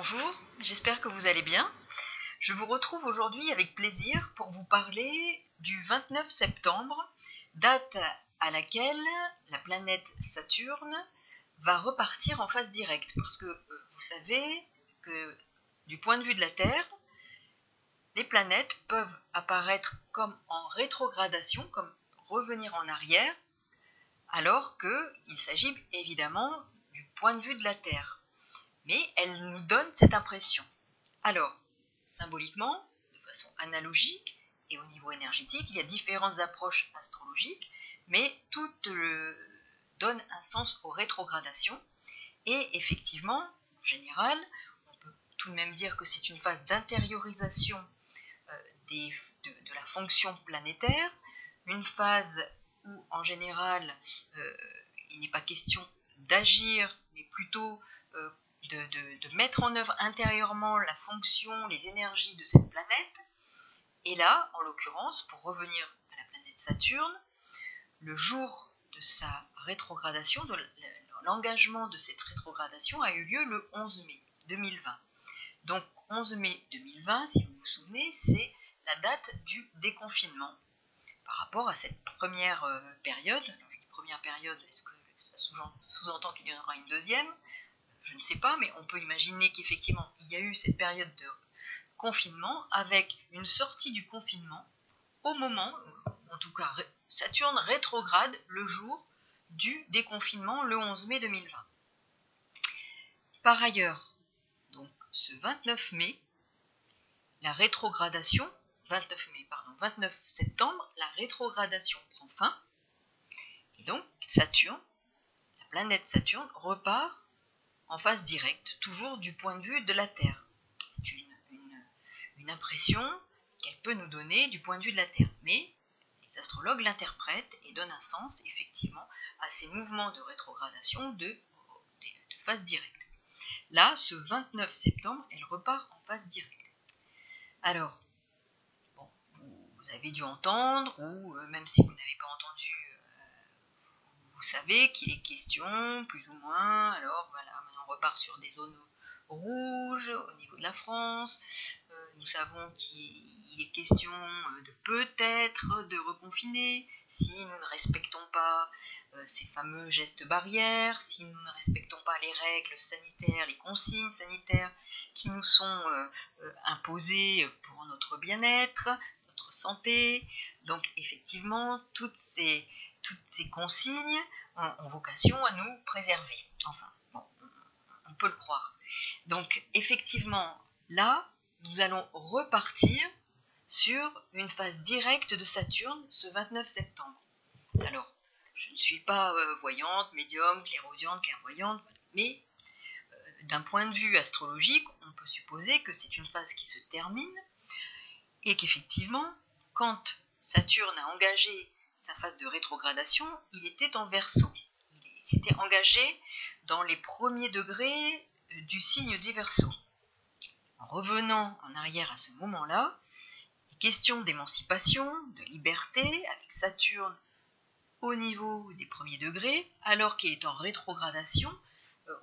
Bonjour, j'espère que vous allez bien. Je vous retrouve aujourd'hui avec plaisir pour vous parler du 29 septembre, date à laquelle la planète Saturne va repartir en phase directe. Parce que vous savez que du point de vue de la Terre, les planètes peuvent apparaître comme en rétrogradation, comme revenir en arrière, alors qu'il s'agit évidemment du point de vue de la Terre. Mais elle nous donne cette impression. Alors, symboliquement, de façon analogique et au niveau énergétique, il y a différentes approches astrologiques, mais toutes donnent un sens aux rétrogradations. Et effectivement, en général, on peut tout de même dire que c'est une phase d'intériorisation de la fonction planétaire, une phase où, en général, il n'est pas question d'agir, mais plutôt de mettre en œuvre intérieurement la fonction, les énergies de cette planète. Et là, en l'occurrence, pour revenir à la planète Saturne, le jour de sa rétrogradation, de l'engagement de cette rétrogradation a eu lieu le 11 mai 2020. Donc 11 mai 2020, si vous vous souvenez, c'est la date du déconfinement par rapport à cette première période. Alors, je dis première période, est-ce que ça sous-entend qu'il y en aura une deuxième ? Je ne sais pas, mais on peut imaginer qu'effectivement, il y a eu cette période de confinement avec une sortie du confinement au moment, en tout cas, Saturne rétrograde le jour du déconfinement le 11 mai 2020. Par ailleurs, donc ce 29 mai, la rétrogradation, 29 septembre, la rétrogradation prend fin, et donc Saturne, la planète Saturne, repart en phase directe, toujours du point de vue de la Terre. C'est une impression qu'elle peut nous donner du point de vue de la Terre. Mais les astrologues l'interprètent et donnent un sens, effectivement, à ces mouvements de rétrogradation de phase directe. Là, ce 29 septembre, elle repart en phase directe. Alors, bon, vous avez dû entendre, ou même si vous n'avez pas entendu, vous savez qu'il est question, plus ou moins, alors voilà, on repart sur des zones rouges au niveau de la France. Nous savons qu'il est question de peut-être de reconfiner si nous ne respectons pas ces fameux gestes barrières, si nous ne respectons pas les règles sanitaires, les consignes sanitaires qui nous sont imposées pour notre bien-être, notre santé. Donc effectivement, toutes ces consignes ont vocation à nous préserver. Enfin, bon, on peut le croire. Donc, effectivement, là, nous allons repartir sur une phase directe de Saturne ce 29 septembre. Alors, je ne suis pas voyante, médium, clairaudiente, clairvoyante, mais d'un point de vue astrologique, on peut supposer que c'est une phase qui se termine et qu'effectivement, quand Saturne a engagé sa phase de rétrogradation, il était en Verseau. Il s'était engagé dans les premiers degrés du signe du Verseau. En revenant en arrière à ce moment-là, les questions d'émancipation, de liberté, avec Saturne au niveau des premiers degrés, alors qu'il est en rétrogradation,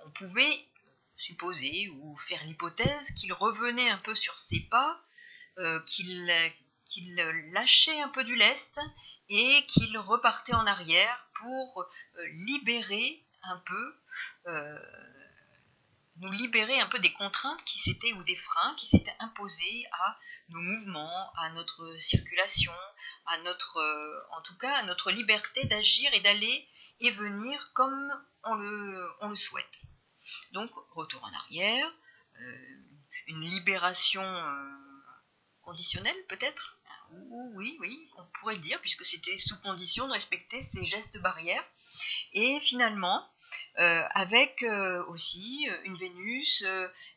on pouvait supposer ou faire l'hypothèse qu'il revenait un peu sur ses pas, qu'il lâchait un peu du lest et qu'il repartait en arrière pour libérer un peu, nous libérer un peu des contraintes qui s'étaient, ou des freins qui s'étaient imposés à nos mouvements, à notre circulation, à notre, en tout cas, à notre liberté d'agir et d'aller et venir comme on le souhaite. Donc, retour en arrière, une libération conditionnelle peut-être, oui, on pourrait le dire, puisque c'était sous condition de respecter ces gestes barrières. Et finalement, avec aussi une Vénus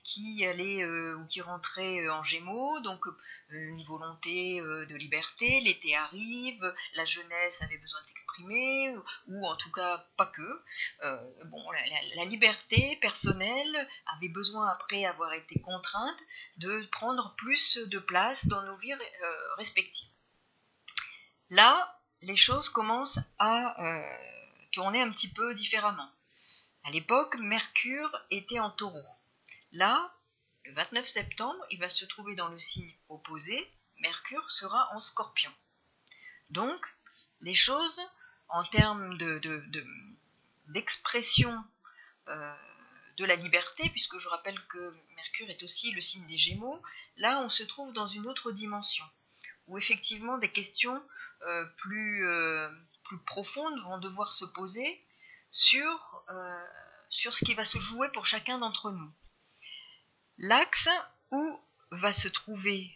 qui allait ou qui rentrait en Gémeaux, donc une volonté de liberté. L'été arrive, la jeunesse avait besoin de s'exprimer, ou en tout cas pas que. La liberté personnelle avait besoin, après avoir été contrainte, de prendre plus de place dans nos vies respectives. Là, les choses commencent à tourner un petit peu différemment. À l'époque, Mercure était en Taureau. Là, Le 29 septembre, il va se trouver dans le signe opposé, Mercure sera en Scorpion. Donc, les choses, en termes d'expression de la liberté, puisque je rappelle que Mercure est aussi le signe des Gémeaux, là on se trouve dans une autre dimension, où effectivement des questions plus profondes vont devoir se poser sur ce qui va se jouer pour chacun d'entre nous. L'axe où va se trouver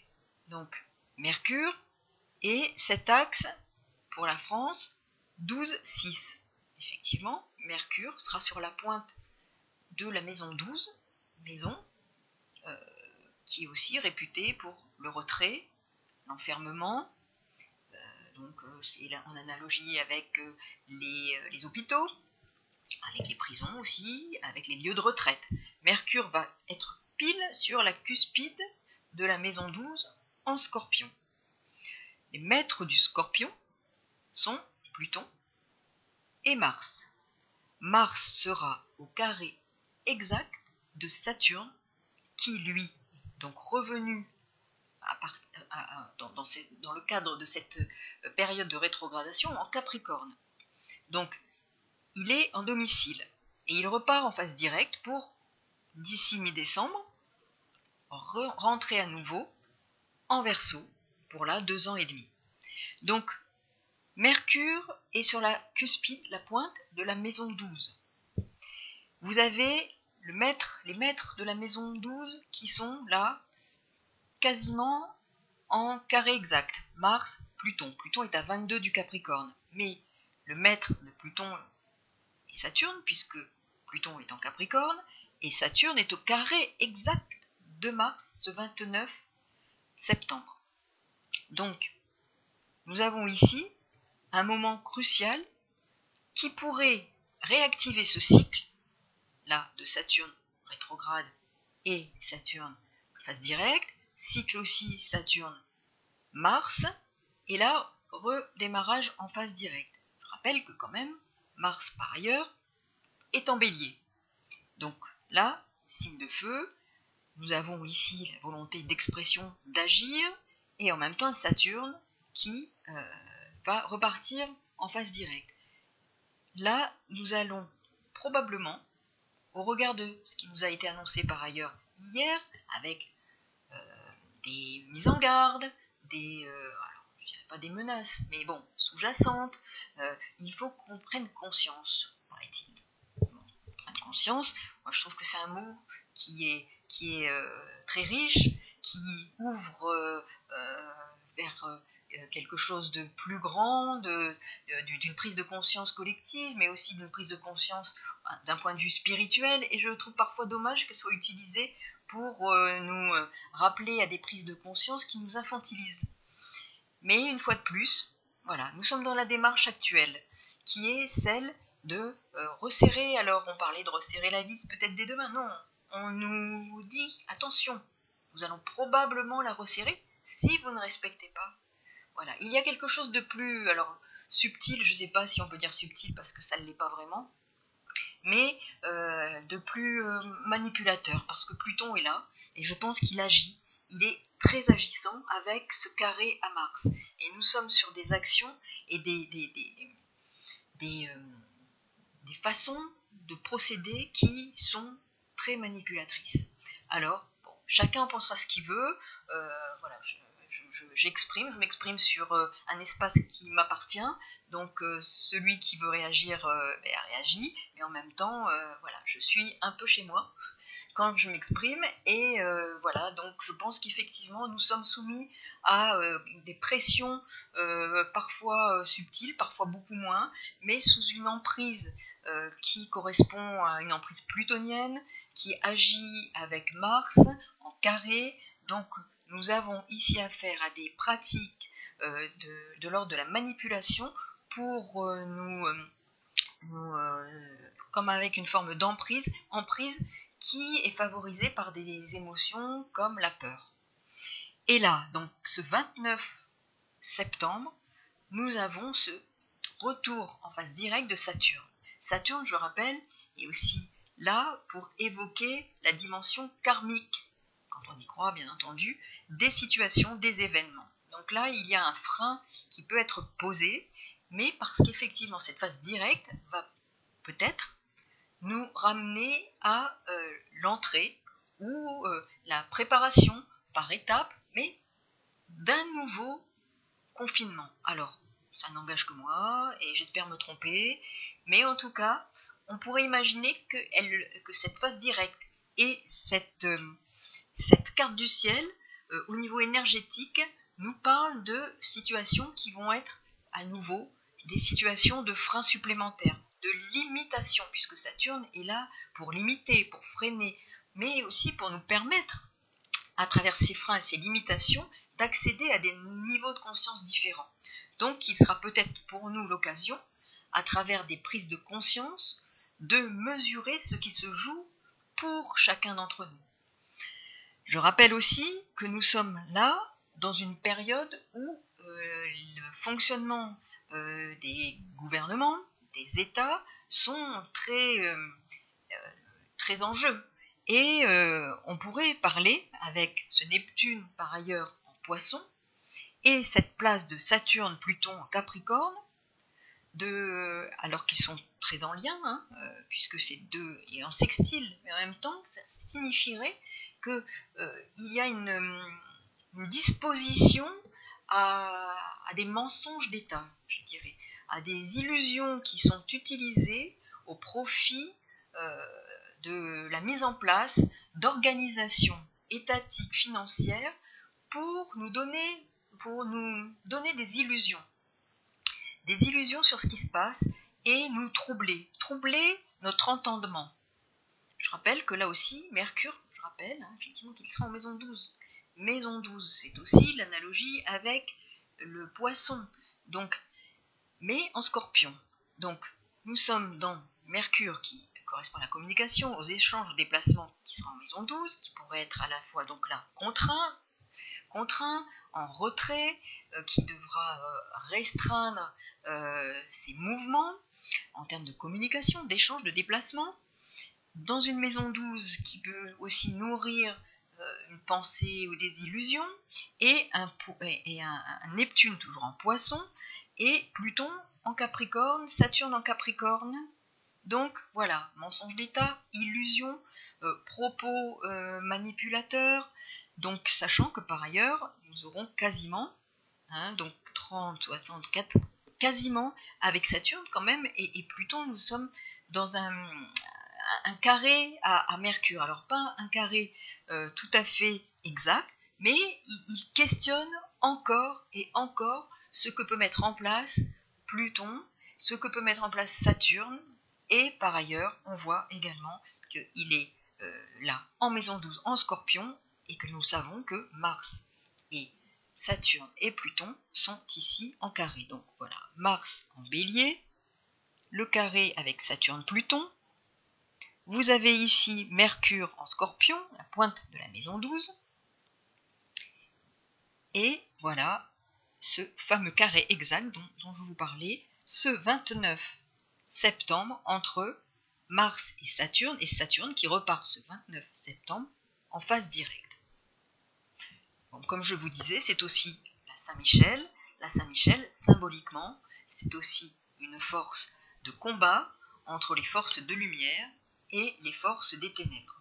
donc Mercure, et cet axe pour la France, 12-6. Effectivement, Mercure sera sur la pointe de la maison 12, maison qui est aussi réputée pour le retrait, l'enfermement. Donc c'est en analogie avec les hôpitaux, avec les prisons aussi, avec les lieux de retraite. Mercure va être pile sur la cuspide de la maison 12 en Scorpion. Les maîtres du Scorpion sont Pluton et Mars. Mars sera au carré exact de Saturne, qui lui, donc revenu dans le cadre de cette période de rétrogradation en Capricorne. Donc, il est en domicile et il repart en phase directe pour, d'ici mi-décembre, rentrer à nouveau en Verseau pour là 2 ans et demi. Donc, Mercure est sur la cuspide, la pointe de la maison 12. Vous avez les maîtres de la maison 12 qui sont là quasiment en carré exact. Mars, Pluton. Pluton est à 22 du Capricorne. Mais le maître de Pluton est Saturne, puisque Pluton est en Capricorne, et Saturne est au carré exact de Mars ce 29 septembre. Donc, nous avons ici un moment crucial qui pourrait réactiver ce cycle là de Saturne rétrograde et Saturne phase directe, cycle aussi Saturne-Mars, et là redémarrage en phase directe. Je rappelle que quand même Mars par ailleurs est en Bélier. Donc là, signe de feu, nous avons ici la volonté d'expression, d'agir, et en même temps Saturne qui va repartir en phase directe. Là, nous allons probablement, au regard de ce qui nous a été annoncé par ailleurs hier, avec des mises en garde, alors je dirais pas des menaces, mais bon, sous-jacentes, il faut qu'on prenne conscience, paraît-il. Prendre conscience, moi je trouve que c'est un mot qui est très riche, qui ouvre vers quelque chose de plus grand, d'une prise de conscience collective, mais aussi d'une prise de conscience d'un point de vue spirituel, et je trouve parfois dommage qu'elle soit utilisée pour nous rappeler à des prises de conscience qui nous infantilisent. Mais une fois de plus, voilà, nous sommes dans la démarche actuelle, qui est celle de resserrer. Alors on parlait de resserrer la vis peut-être dès demain, non, on nous dit attention, nous allons probablement la resserrer si vous ne respectez pas. Voilà, il y a quelque chose de plus, alors subtil, je ne sais pas si on peut dire subtil parce que ça ne l'est pas vraiment, mais de plus manipulateur, parce que Pluton est là, et je pense qu'il agit, il est très agissant avec ce carré à Mars. Et nous sommes sur des actions et des façons de procéder qui sont très manipulatrices. Alors, bon, chacun en pensera ce qu'il veut, voilà, je m'exprime sur un espace qui m'appartient, donc celui qui veut réagir réagit, mais en même temps, voilà, je suis un peu chez moi quand je m'exprime, et voilà, donc je pense qu'effectivement nous sommes soumis à des pressions parfois subtiles, parfois beaucoup moins, mais sous une emprise qui correspond à une emprise plutonienne, qui agit avec Mars en carré. Donc nous avons ici affaire à des pratiques de l'ordre de la manipulation pour comme avec une forme emprise qui est favorisée par des émotions comme la peur. Et là, donc ce 29 septembre, nous avons ce retour en phase directe de Saturne. Saturne, je rappelle, est aussi là pour évoquer la dimension karmique on y croit bien entendu, des situations, des événements. Donc là, il y a un frein qui peut être posé, mais parce qu'effectivement, cette phase directe va peut-être nous ramener à l'entrée ou la préparation par étapes, mais d'un nouveau confinement. Alors, ça n'engage que moi, et j'espère me tromper, mais en tout cas, on pourrait imaginer que cette phase directe et cette carte du ciel, au niveau énergétique, nous parle de situations qui vont être à nouveau des situations de freins supplémentaires, de limitation, puisque Saturne est là pour limiter, pour freiner, mais aussi pour nous permettre, à travers ces freins et ces limitations, d'accéder à des niveaux de conscience différents. Donc, il sera peut-être pour nous l'occasion, à travers des prises de conscience, de mesurer ce qui se joue pour chacun d'entre nous. Je rappelle aussi que nous sommes là dans une période où le fonctionnement des gouvernements, des États, sont très en jeu. Et on pourrait parler, avec ce Neptune par ailleurs en Poisson, et cette place de Saturne, Pluton en Capricorne, alors qu'ils sont très en lien, puisque ces deux est en sextile, mais en même temps, ça signifierait qu'il y a une disposition à des mensonges d'État, je dirais, à des illusions qui sont utilisées au profit de la mise en place d'organisations étatiques, financières, pour nous donner des illusions sur ce qui se passe et nous troubler notre entendement. Je rappelle que là aussi, Mercure, effectivement qu'il sera en maison 12. Maison 12, c'est aussi l'analogie avec le Poisson, donc, mais en Scorpion. Donc, nous sommes dans Mercure qui correspond à la communication, aux échanges, aux déplacements, qui sera en maison 12, qui pourrait être à la fois donc là contraint, en retrait, qui devra restreindre ses mouvements en termes de communication, d'échange, de déplacement. Dans une maison 12 qui peut aussi nourrir une pensée ou des illusions, et un Neptune toujours en Poisson, et Pluton en Capricorne, Saturne en Capricorne. Donc voilà, mensonge d'État, illusion, propos manipulateurs, donc sachant que par ailleurs, nous aurons quasiment, donc 30, 64, quasiment avec Saturne quand même, et Pluton, nous sommes dans un carré à Mercure. Alors pas un carré tout à fait exact, mais il questionne encore et encore ce que peut mettre en place Pluton, ce que peut mettre en place Saturne, et par ailleurs, on voit également qu'il est là en maison 12 en Scorpion, et que nous savons que Mars et Saturne et Pluton sont ici en carré. Donc voilà, Mars en Bélier, le carré avec Saturne-Pluton. Vous avez ici Mercure en Scorpion, la pointe de la maison 12. Et voilà ce fameux carré exact dont je vous parlais, ce 29 septembre entre Mars et Saturne qui repart ce 29 septembre en phase directe. Donc, comme je vous disais, c'est aussi la Saint-Michel. La Saint-Michel, symboliquement, c'est aussi une force de combat entre les forces de lumière et les forces des ténèbres.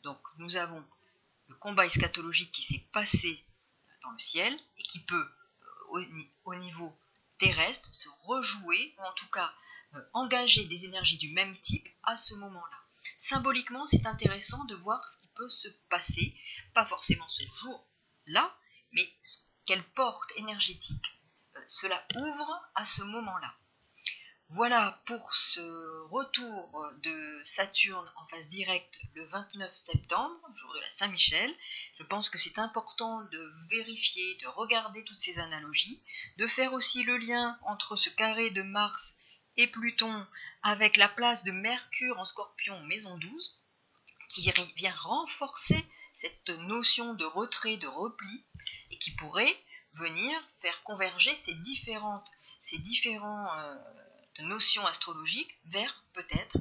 Donc nous avons le combat eschatologique qui s'est passé dans le ciel et qui peut, au niveau terrestre, se rejouer, ou en tout cas engager des énergies du même type à ce moment-là. Symboliquement, c'est intéressant de voir ce qui peut se passer, pas forcément ce jour-là, mais quelle porte énergétique cela ouvre à ce moment-là. Voilà pour ce retour de Saturne en phase directe le 29 septembre, jour de la Saint-Michel. Je pense que c'est important de vérifier, de regarder toutes ces analogies, de faire aussi le lien entre ce carré de Mars et Pluton avec la place de Mercure en Scorpion, maison 12, qui vient renforcer cette notion de retrait, de repli, et qui pourrait venir faire converger ces différents notions astrologiques vers peut-être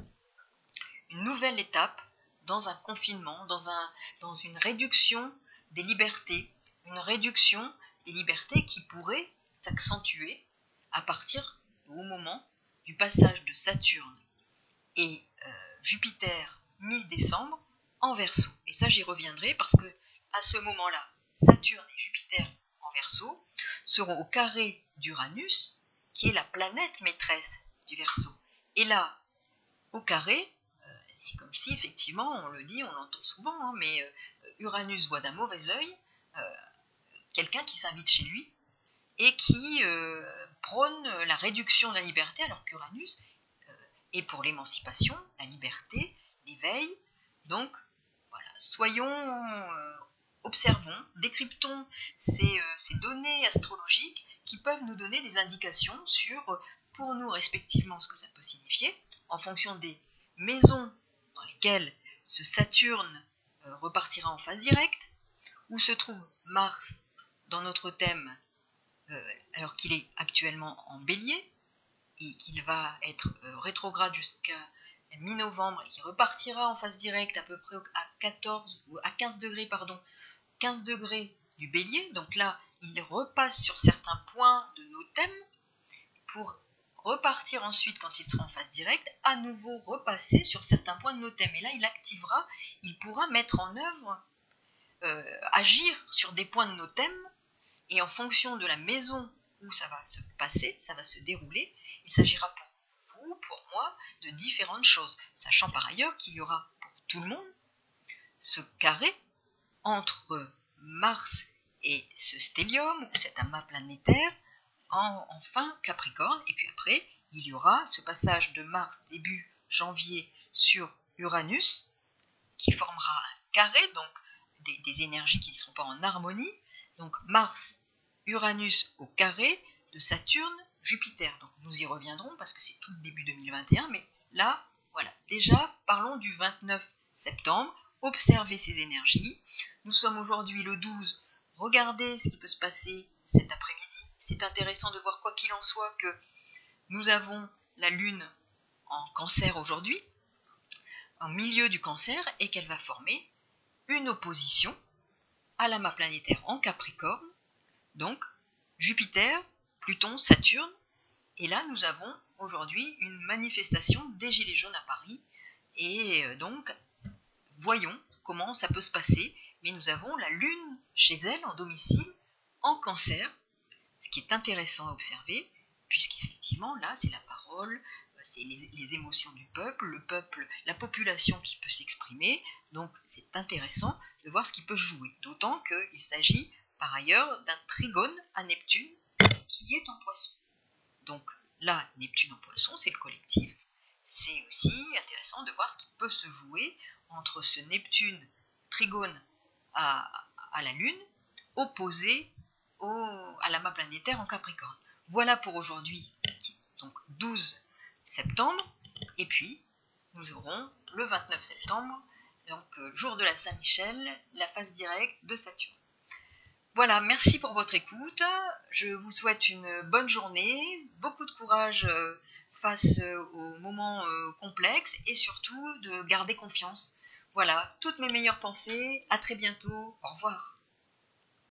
une nouvelle étape dans un confinement, dans une réduction des libertés, une réduction des libertés qui pourrait s'accentuer à partir au moment du passage de Saturne et Jupiter mi-décembre en Verseau. Et ça, j'y reviendrai parce que à ce moment-là, Saturne et Jupiter en Verseau seront au carré d'Uranus, qui est la planète maîtresse du Verseau. Et là, au carré, c'est comme si, effectivement, on le dit, on l'entend souvent, mais Uranus voit d'un mauvais œil quelqu'un qui s'invite chez lui et qui prône la réduction de la liberté, alors qu'Uranus est pour l'émancipation, la liberté, l'éveil. Donc, voilà, observons, décryptons ces données astrologiques qui peuvent nous donner des indications sur, pour nous respectivement, ce que ça peut signifier, en fonction des maisons dans lesquelles ce Saturne repartira en phase directe, où se trouve Mars dans notre thème, alors qu'il est actuellement en Bélier, et qu'il va être rétrograde jusqu'à mi-novembre, et qui repartira en phase directe à peu près à 15 degrés, 15 degrés du Bélier. Donc là, il repasse sur certains points de nos thèmes pour repartir ensuite, quand il sera en phase directe, à nouveau repasser sur certains points de nos thèmes. Et là, il pourra mettre en œuvre, agir sur des points de nos thèmes, et en fonction de la maison où ça va se passer, ça va se dérouler, il s'agira pour vous, pour moi, de différentes choses, sachant par ailleurs qu'il y aura pour tout le monde ce carré entre Mars et ce stellium, ou cet amas planétaire, en fin Capricorne, et puis après, il y aura ce passage de Mars début janvier sur Uranus, qui formera un carré, donc des énergies qui ne seront pas en harmonie, donc Mars, Uranus au carré de Saturne, Jupiter. Donc nous y reviendrons parce que c'est tout le début 2021, mais là, voilà, déjà parlons du 29 septembre, observez ces énergies. Nous sommes aujourd'hui le 12, regardez ce qui peut se passer cet après-midi. C'est intéressant de voir, quoi qu'il en soit, que nous avons la Lune en Cancer aujourd'hui, en milieu du Cancer, et qu'elle va former une opposition à l'amas planétaire en Capricorne, donc Jupiter, Pluton, Saturne, et là nous avons aujourd'hui une manifestation des Gilets jaunes à Paris, et donc voyons comment ça peut se passer, mais nous avons la Lune chez elle en domicile en Cancer, ce qui est intéressant à observer, puisqu'effectivement là c'est la parole, c'est les émotions du peuple, le peuple, la population qui peut s'exprimer, donc c'est intéressant de voir ce qui peut jouer, d'autant qu'il s'agit par ailleurs d'un trigone à Neptune qui est en Poisson. Donc là, Neptune en Poisson, c'est le collectif, c'est aussi intéressant de voir ce qui peut se jouer entre ce Neptune trigone à la Lune, opposé à l'amas planétaire en Capricorne. Voilà pour aujourd'hui, donc 12 septembre, et puis nous aurons le 29 septembre, donc jour de la Saint-Michel, la phase directe de Saturne. Voilà, merci pour votre écoute, je vous souhaite une bonne journée, beaucoup de courage face aux moments complexes, et surtout de garder confiance. Voilà, toutes mes meilleures pensées, à très bientôt, au revoir.